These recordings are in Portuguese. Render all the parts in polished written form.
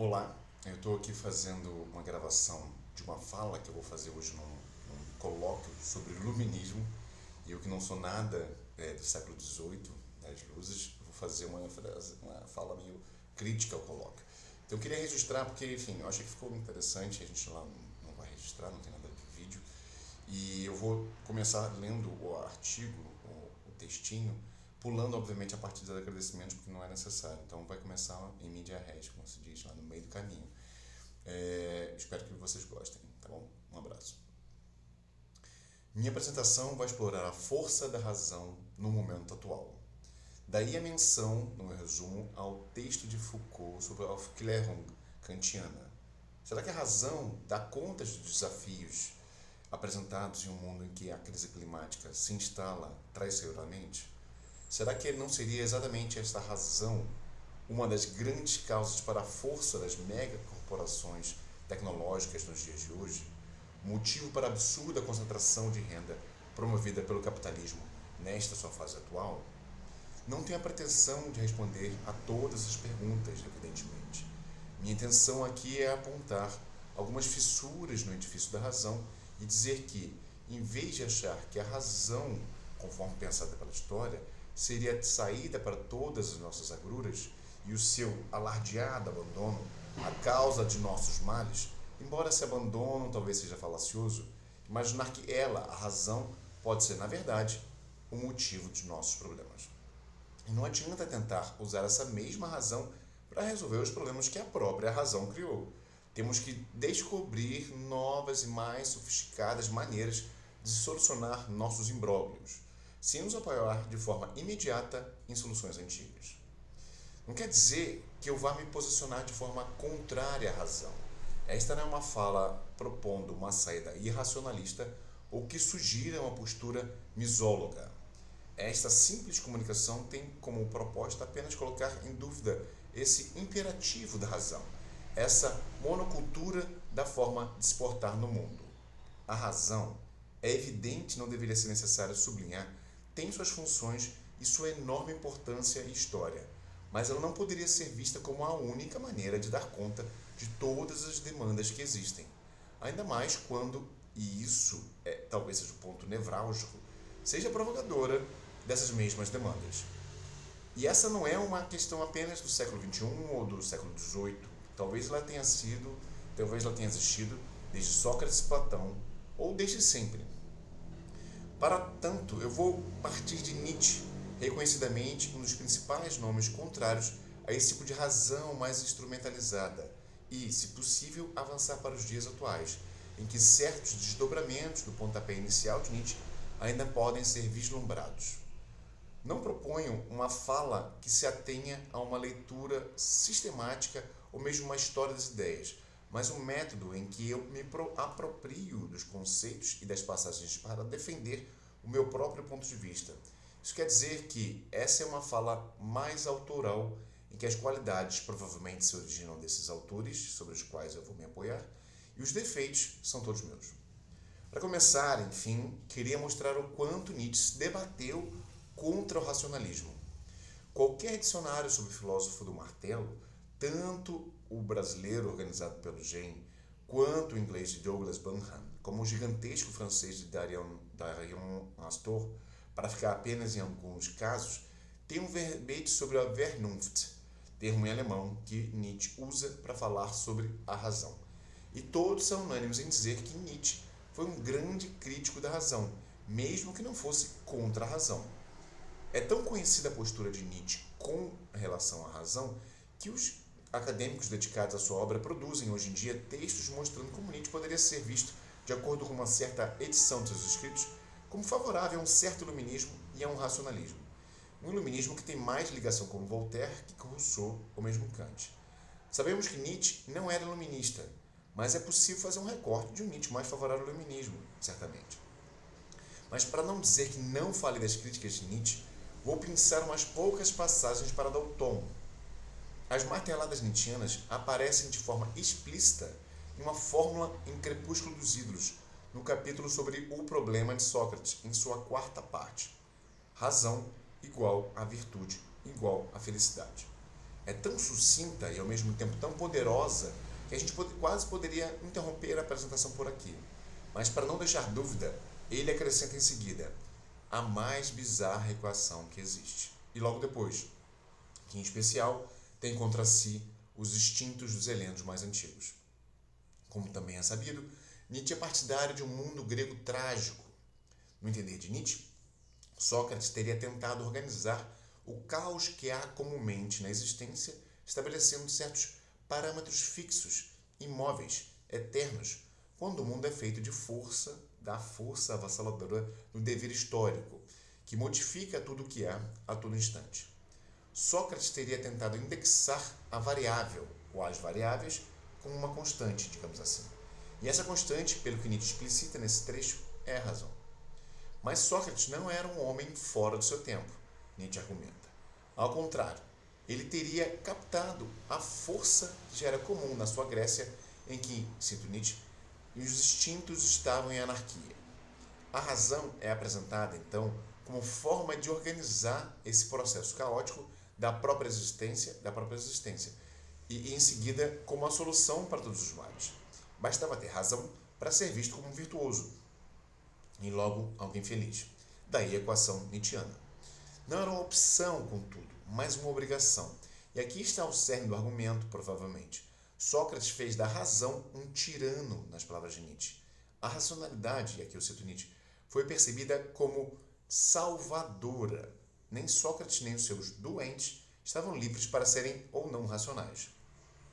Olá, eu estou aqui fazendo uma gravação de uma fala que eu vou fazer hoje num colóquio sobre iluminismo. E eu que não sou nada do século XVIII, das luzes, vou fazer uma fala meio crítica ao colóquio. Então eu queria registrar porque, enfim, eu achei que ficou interessante, a gente lá não vai registrar, não tem nada de vídeo. E eu vou começar lendo o artigo, o textinho, pulando, obviamente, a parte dos agradecimentos, porque não é necessário. Então, vai começar em media res, como se diz, lá no meio do caminho. Espero que vocês gostem, tá bom? Um abraço. Minha apresentação vai explorar a força da razão no momento atual. Daí a menção, no meu resumo, ao texto de Foucault sobre a Aufklärung kantiana. Será que a razão dá conta dos desafios apresentados em um mundo em que a crise climática se instala traiçoeiramente? Será que não seria exatamente esta razão uma das grandes causas para a força das megacorporações tecnológicas nos dias de hoje? Motivo para a absurda concentração de renda promovida pelo capitalismo nesta sua fase atual? Não tenho a pretensão de responder a todas as perguntas, evidentemente. Minha intenção aqui é apontar algumas fissuras no edifício da razão e dizer que, em vez de achar que a razão, conforme pensada pela história, seria a saída para todas as nossas agruras e o seu alardeado abandono a causa de nossos males, embora esse abandono talvez seja falacioso, imaginar que ela, a razão, pode ser, na verdade, o motivo de nossos problemas. E não adianta tentar usar essa mesma razão para resolver os problemas que a própria razão criou. Temos que descobrir novas e mais sofisticadas maneiras de solucionar nossos imbróglios, sem nos apoiar de forma imediata em soluções antigas. Não quer dizer que eu vá me posicionar de forma contrária à razão. Esta não é uma fala propondo uma saída irracionalista ou que sugira uma postura misóloga. Esta simples comunicação tem como proposta apenas colocar em dúvida esse imperativo da razão, essa monocultura da forma de se portar no mundo. A razão, é evidente, não deveria ser necessário sublinhar, tem suas funções e sua enorme importância e história, mas ela não poderia ser vista como a única maneira de dar conta de todas as demandas que existem. Ainda mais quando, e isso talvez seja o ponto nevrálgico, seja provocadora dessas mesmas demandas. E essa não é uma questão apenas do século XXI ou do século XVIII. Talvez ela tenha existido desde Sócrates e Platão, ou desde sempre. Para tanto, eu vou partir de Nietzsche, reconhecidamente um dos principais nomes contrários a esse tipo de razão mais instrumentalizada, e, se possível, avançar para os dias atuais, em que certos desdobramentos do pontapé inicial de Nietzsche ainda podem ser vislumbrados. Não proponho uma fala que se atenha a uma leitura sistemática ou mesmo uma história das ideias, mas um método em que eu me aproprio dos conceitos e das passagens para defender o meu próprio ponto de vista. Isso quer dizer que essa é uma fala mais autoral, em que as qualidades provavelmente se originam desses autores, sobre os quais eu vou me apoiar, e os defeitos são todos meus. Para começar, enfim, queria mostrar o quanto Nietzsche debateu contra o racionalismo. Qualquer dicionário sobre o filósofo do martelo, tanto o brasileiro organizado pelo GEM, quanto o inglês de Douglas Bunham, como o gigantesco francês de Darion Astor, para ficar apenas em alguns casos, tem um verbete sobre a Vernunft, termo em alemão que Nietzsche usa para falar sobre a razão. E todos são unânimes em dizer que Nietzsche foi um grande crítico da razão, mesmo que não fosse contra a razão. É tão conhecida a postura de Nietzsche com relação à razão que os acadêmicos dedicados à sua obra produzem hoje em dia textos mostrando como Nietzsche poderia ser visto, de acordo com uma certa edição de seus escritos, como favorável a um certo iluminismo e a um racionalismo. Um iluminismo que tem mais ligação com Voltaire que com Rousseau ou mesmo Kant. Sabemos que Nietzsche não era iluminista, mas é possível fazer um recorte de um Nietzsche mais favorável ao iluminismo, certamente. Mas para não dizer que não fale das críticas de Nietzsche, vou pensar umas poucas passagens para dar o tom. As marteladas nietzschianas aparecem de forma explícita em uma fórmula em Crepúsculo dos Ídolos, no capítulo sobre o problema de Sócrates, em sua quarta parte. Razão igual a virtude igual a felicidade. é tão sucinta e ao mesmo tempo tão poderosa que a gente quase poderia interromper a apresentação por aqui. Mas para não deixar dúvida, ele acrescenta em seguida a mais bizarra equação que existe. E logo depois, que em especial tem contra si os instintos dos helenos mais antigos. Como também é sabido, Nietzsche é partidário de um mundo grego trágico. No entender de Nietzsche, Sócrates teria tentado organizar o caos que há comumente na existência, estabelecendo certos parâmetros fixos, imóveis, eternos, quando o mundo é feito de força, da força avassaladora do dever histórico, que modifica tudo o que há a todo instante. Sócrates teria tentado indexar a variável, ou as variáveis, como uma constante, digamos assim. E essa constante, pelo que Nietzsche explicita nesse trecho, é a razão. Mas Sócrates não era um homem fora do seu tempo, Nietzsche argumenta. Ao contrário, ele teria captado a força que já era comum na sua Grécia, em que, cito Nietzsche, os instintos estavam em anarquia. A razão é apresentada, então, como forma de organizar esse processo caótico da própria existência, e em seguida como a solução para todos os males. Bastava ter razão para ser visto como um virtuoso e logo alguém feliz. Daí a equação nietzschiana. Não era uma opção, contudo, mas uma obrigação. E aqui está o cerne do argumento, provavelmente. Sócrates fez da razão um tirano, nas palavras de Nietzsche. A racionalidade, e aqui eu cito Nietzsche, foi percebida como salvadora. Nem Sócrates nem os seus doentes estavam livres para serem ou não racionais.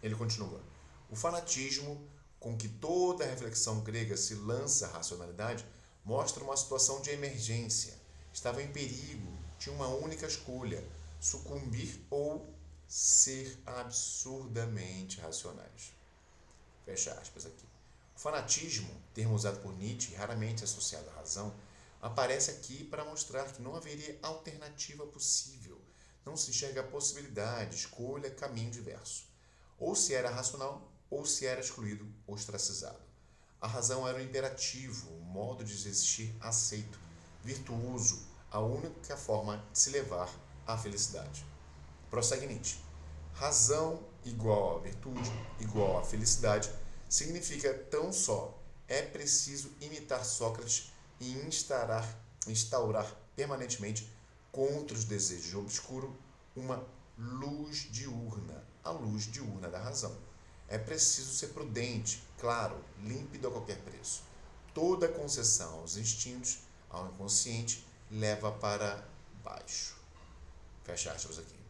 Ele continua: o fanatismo com que toda a reflexão grega se lança à racionalidade mostra uma situação de emergência. Estavam em perigo, tinham uma única escolha: sucumbir ou ser absurdamente racionais. Fecha aspas aqui. O fanatismo, termo usado por Nietzsche, raramente associado à razão, aparece aqui para mostrar que não haveria alternativa possível. Não se enxerga a possibilidade, escolha, caminho diverso. Ou se era racional, ou se era excluído, ostracizado. A razão era um imperativo, um modo de existir aceito, virtuoso, a única forma de se levar à felicidade. Prossegue Nietzsche. Razão igual a virtude, igual a felicidade, significa tão só é preciso imitar Sócrates e instaurar permanentemente contra os desejos obscuros uma luz diurna, a luz diurna da razão. É preciso ser prudente, claro, límpido a qualquer preço. Toda concessão aos instintos, ao inconsciente, leva para baixo. Fecha aspas aqui.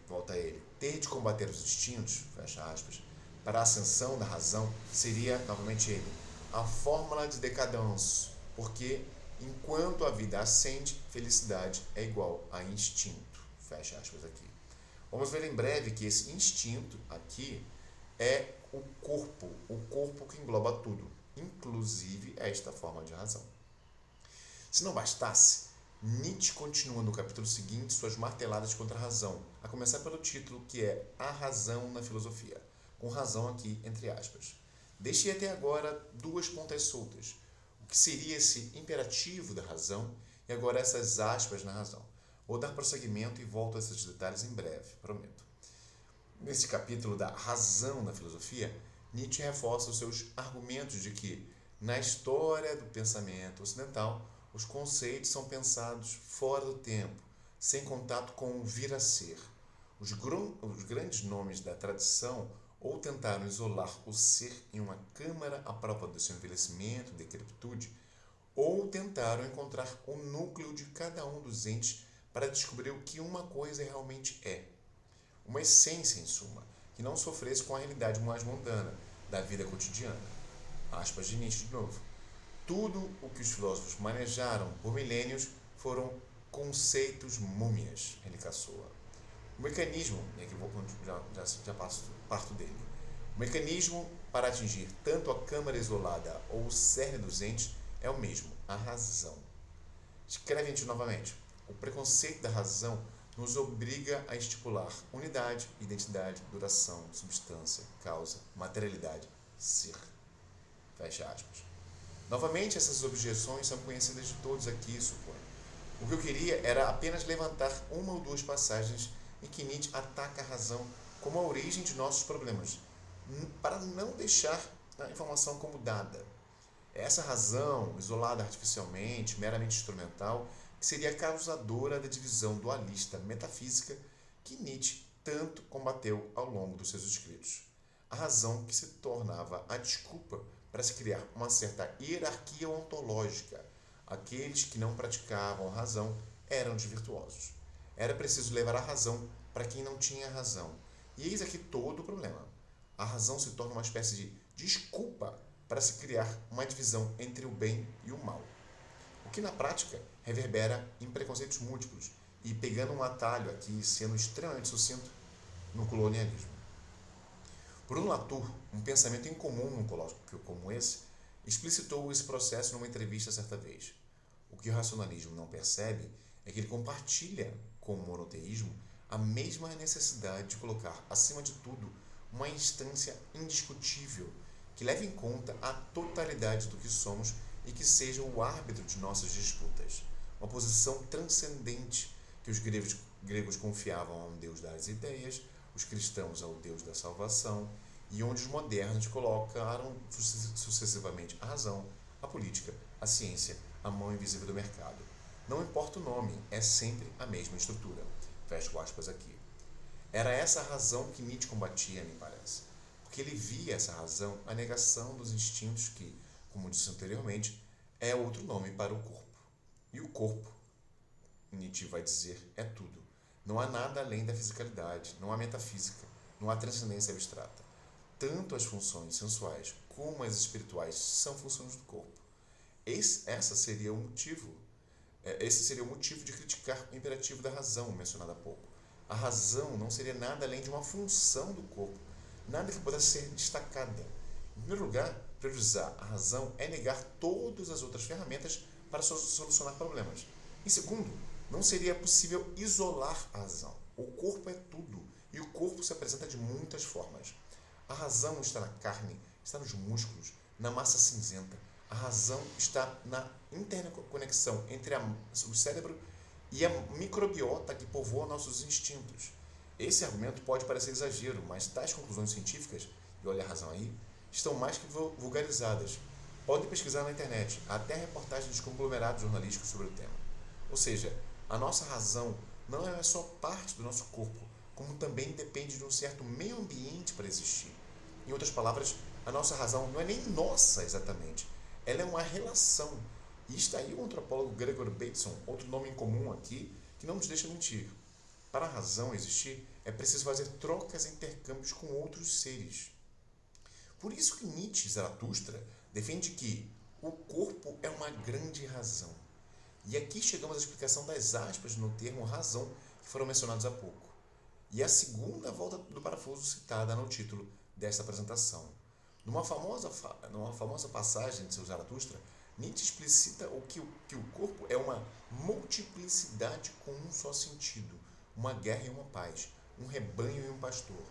Volta a ele, ter de combater os instintos, fecha aspas, para a ascensão da razão, seria, novamente ele, a fórmula de decadence, porque enquanto a vida ascende, felicidade é igual a instinto. Fecha aspas aqui. Vamos ver em breve que esse instinto aqui é o corpo que engloba tudo, inclusive esta forma de razão. Se não bastasse, Nietzsche continua no capítulo seguinte suas marteladas contra a razão, a começar pelo título que é A Razão na Filosofia, com razão aqui entre aspas. Deixei até agora duas pontas soltas, o que seria esse imperativo da razão e agora essas aspas na razão. Vou dar prosseguimento e volto a esses detalhes em breve, prometo. Nesse capítulo da razão na filosofia, Nietzsche reforça os seus argumentos de que, na história do pensamento ocidental, os conceitos são pensados fora do tempo, sem contato com o vir a ser. Os grandes nomes da tradição ou tentaram isolar o ser em uma câmara à prova do seu envelhecimento, decrepitude, ou tentaram encontrar o núcleo de cada um dos entes para descobrir o que uma coisa realmente é. Uma essência, em suma, que não sofresse com a realidade mais mundana da vida cotidiana. Aspas de Nietzsche de novo. Tudo o que os filósofos manejaram por milênios foram conceitos múmias, ele caçoa. O mecanismo, e aqui já parto dele, o mecanismo para atingir tanto a câmara isolada ou o cerne dos entes é o mesmo, a razão. Escreve novamente. O preconceito da razão nos obriga a estipular unidade, identidade, duração, substância, causa, materialidade, ser. Fecha aspas. Novamente, essas objeções são conhecidas de todos aqui, suponho. O que eu queria era apenas levantar uma ou duas passagens em que Nietzsche ataca a razão como a origem de nossos problemas, para não deixar a informação como dada. É essa razão, isolada artificialmente, meramente instrumental, que seria a causadora da divisão dualista metafísica que Nietzsche tanto combateu ao longo dos seus escritos. A razão que se tornava a desculpa para se criar uma certa hierarquia ontológica. Aqueles que não praticavam a razão eram desvirtuosos. Era preciso levar a razão para quem não tinha razão. E eis aqui todo o problema. A razão se torna uma espécie de desculpa para se criar uma divisão entre o bem e o mal. O que na prática reverbera em preconceitos múltiplos e pegando um atalho aqui, sendo extremamente sucinto, no colonialismo. Bruno Latour, um pensamento incomum num colóquio como esse, explicitou esse processo numa entrevista certa vez. O que o racionalismo não percebe é que ele compartilha com o monoteísmo a mesma necessidade de colocar, acima de tudo, uma instância indiscutível que leve em conta a totalidade do que somos e que seja o árbitro de nossas disputas. Uma posição transcendente que os gregos confiavam a um Deus das ideias, os cristãos ao Deus da salvação, e onde os modernos colocaram sucessivamente a razão, a política, a ciência, a mão invisível do mercado. Não importa o nome, é sempre a mesma estrutura. Fecho aspas aqui. Era essa a razão que Nietzsche combatia, me parece. Porque ele via essa razão a negação dos instintos que, como disse anteriormente, é outro nome para o corpo. E o corpo, Nietzsche vai dizer, é tudo. Não há nada além da fisicalidade, não há metafísica, não há transcendência abstrata. Tanto as funções sensuais como as espirituais são funções do corpo. Esse seria o motivo de criticar o imperativo da razão mencionado há pouco. A razão não seria nada além de uma função do corpo, nada que pudesse ser destacada. Em primeiro lugar, priorizar a razão é negar todas as outras ferramentas para solucionar problemas. Em segundo, não seria possível isolar a razão. O corpo é tudo, e o corpo se apresenta de muitas formas. A razão está na carne, está nos músculos, na massa cinzenta. A razão está na interconexão entre o cérebro e a microbiota que povoa nossos instintos. Esse argumento pode parecer exagero, mas tais conclusões científicas, e olha a razão aí, estão mais que vulgarizadas. Podem pesquisar na internet, até reportagens de conglomerados jornalísticos sobre o tema. Ou seja, a nossa razão não é só parte do nosso corpo, como também depende de um certo meio ambiente para existir. Em outras palavras, a nossa razão não é nem nossa exatamente, ela é uma relação. E está aí o antropólogo Gregor Bateson, outro nome em comum aqui, que não nos deixa mentir. Para a razão existir, é preciso fazer trocas e intercâmbios com outros seres. Por isso que Nietzsche, Zaratustra, defende que o corpo é uma grande razão. E aqui chegamos à explicação das aspas no termo razão que foram mencionados há pouco. E a segunda volta do parafuso citada no título desta apresentação. Numa famosa passagem de seu Zaratustra, Nietzsche explicita que o corpo é uma multiplicidade com um só sentido, uma guerra e uma paz, um rebanho e um pastor.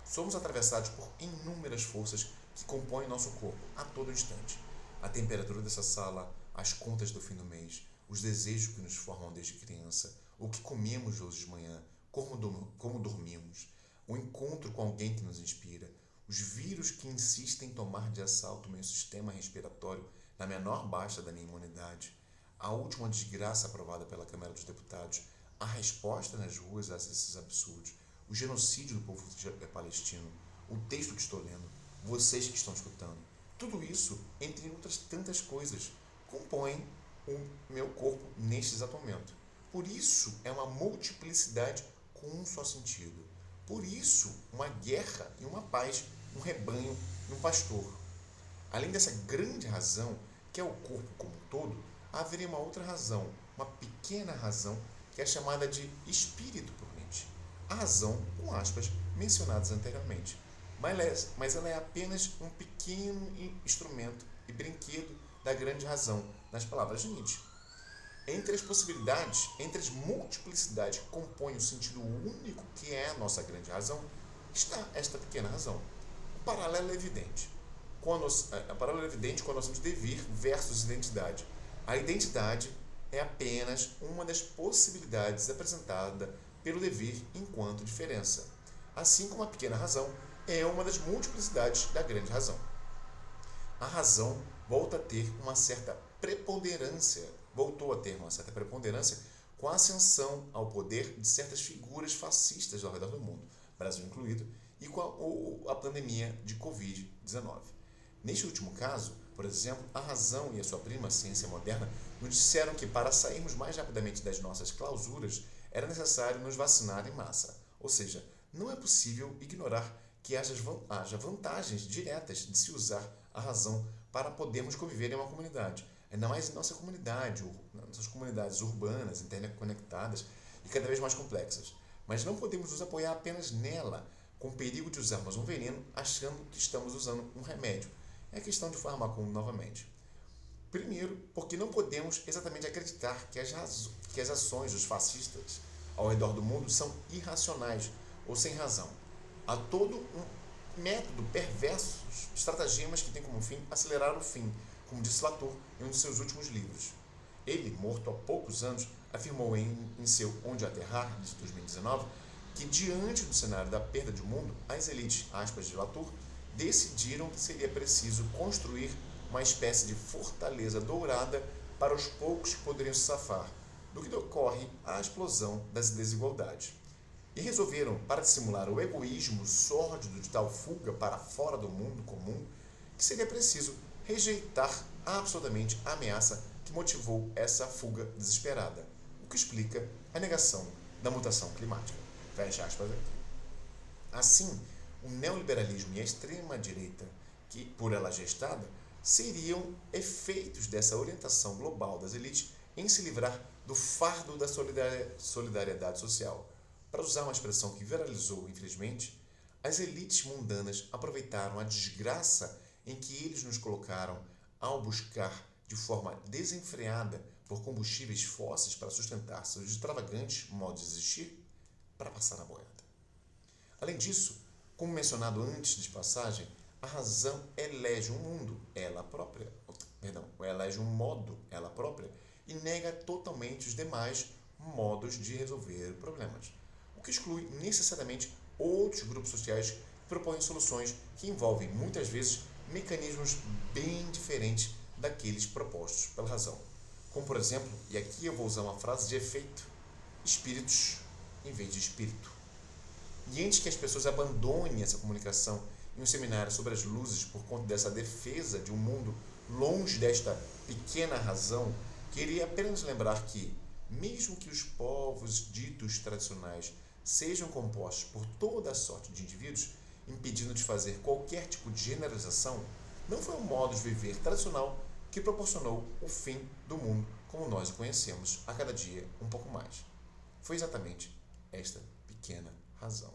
Somos atravessados por inúmeras forças que compõem nosso corpo a todo instante. A temperatura dessa sala, as contas do fim do mês, os desejos que nos formam desde criança, o que comemos hoje de manhã, como dormimos, o encontro com alguém que nos inspira, os vírus que insistem em tomar de assalto o meu sistema respiratório na menor baixa da minha imunidade, a última desgraça aprovada pela Câmara dos Deputados, a resposta nas ruas a esses absurdos, o genocídio do povo palestino, o texto que estou lendo, vocês que estão escutando, tudo isso, entre outras tantas coisas, compõem o meu corpo neste exato momento. Por isso é uma multiplicidade com um só sentido. Por isso, uma guerra e uma paz, um rebanho e um pastor. Além dessa grande razão, que é o corpo como um todo, haveria uma outra razão, uma pequena razão, que é chamada de espírito por Nietzsche. A razão, com aspas, mencionadas anteriormente. Mas ela é apenas um pequeno instrumento e brinquedo da grande razão, nas palavras de Nietzsche. Entre as possibilidades, entre as multiplicidades que compõem o sentido único que é a nossa grande razão, está esta pequena razão. O paralelo é evidente. A paralelo é evidente quando nós temos devir versus identidade. A identidade é apenas uma das possibilidades apresentada pelo dever enquanto diferença, assim como a pequena razão é uma das multiplicidades da grande razão. A razão voltou a ter uma certa preponderância com a ascensão ao poder de certas figuras fascistas ao redor do mundo, Brasil incluído, e com a pandemia de Covid-19. Neste último caso, por exemplo, a razão e a sua prima, a ciência moderna, nos disseram que para sairmos mais rapidamente das nossas clausuras era necessário nos vacinar em massa. Ou seja, não é possível ignorar que haja vantagens diretas de se usar a razão para podermos conviver em uma comunidade. Ainda mais em nossas comunidades urbanas, interconectadas e cada vez mais complexas. Mas não podemos nos apoiar apenas nela, com o perigo de usarmos um veneno achando que estamos usando um remédio. É questão de fármaco novamente. Primeiro, porque não podemos exatamente acreditar que as ações dos fascistas ao redor do mundo são irracionais ou sem razão. Há todo um método perverso de estratagemas que tem como fim acelerar o fim, como disse Latour em um de seus últimos livros. Ele, morto há poucos anos, afirmou em seu Onde Aterrar, de 2019, que diante do cenário da perda de mundo, as elites, aspas de Latour, decidiram que seria preciso construir uma espécie de fortaleza dourada para os poucos que poderiam se safar, do que ocorre a explosão das desigualdades. E resolveram, para dissimular o egoísmo sórdido de tal fuga para fora do mundo comum, que seria preciso rejeitar absolutamente a ameaça que motivou essa fuga desesperada, o que explica a negação da mutação climática. Fecha aspas aqui. Assim, o neoliberalismo e a extrema-direita, que por ela gestada, seriam efeitos dessa orientação global das elites em se livrar do fardo da solidariedade social. Para usar uma expressão que viralizou, infelizmente, as elites mundanas aproveitaram a desgraça em que eles nos colocaram ao buscar de forma desenfreada por combustíveis fósseis para sustentar seus extravagantes modos de existir, para passar a boiada. Além disso, como mencionado antes de passagem, a razão elege um mundo, elege um modo, ela própria, e nega totalmente os demais modos de resolver problemas, o que exclui necessariamente outros grupos sociais que propõem soluções que envolvem, muitas vezes, mecanismos bem diferentes daqueles propostos pela razão. Como, por exemplo, e aqui eu vou usar uma frase de efeito, espíritos em vez de espírito. E antes que as pessoas abandonem essa comunicação em um seminário sobre as luzes por conta dessa defesa de um mundo longe desta pequena razão, queria apenas lembrar que, mesmo que os povos ditos tradicionais sejam compostos por toda a sorte de indivíduos, impedindo de fazer qualquer tipo de generalização, não foi um modo de viver tradicional que proporcionou o fim do mundo como nós o conhecemos a cada dia um pouco mais. Foi exatamente esta pequena razão.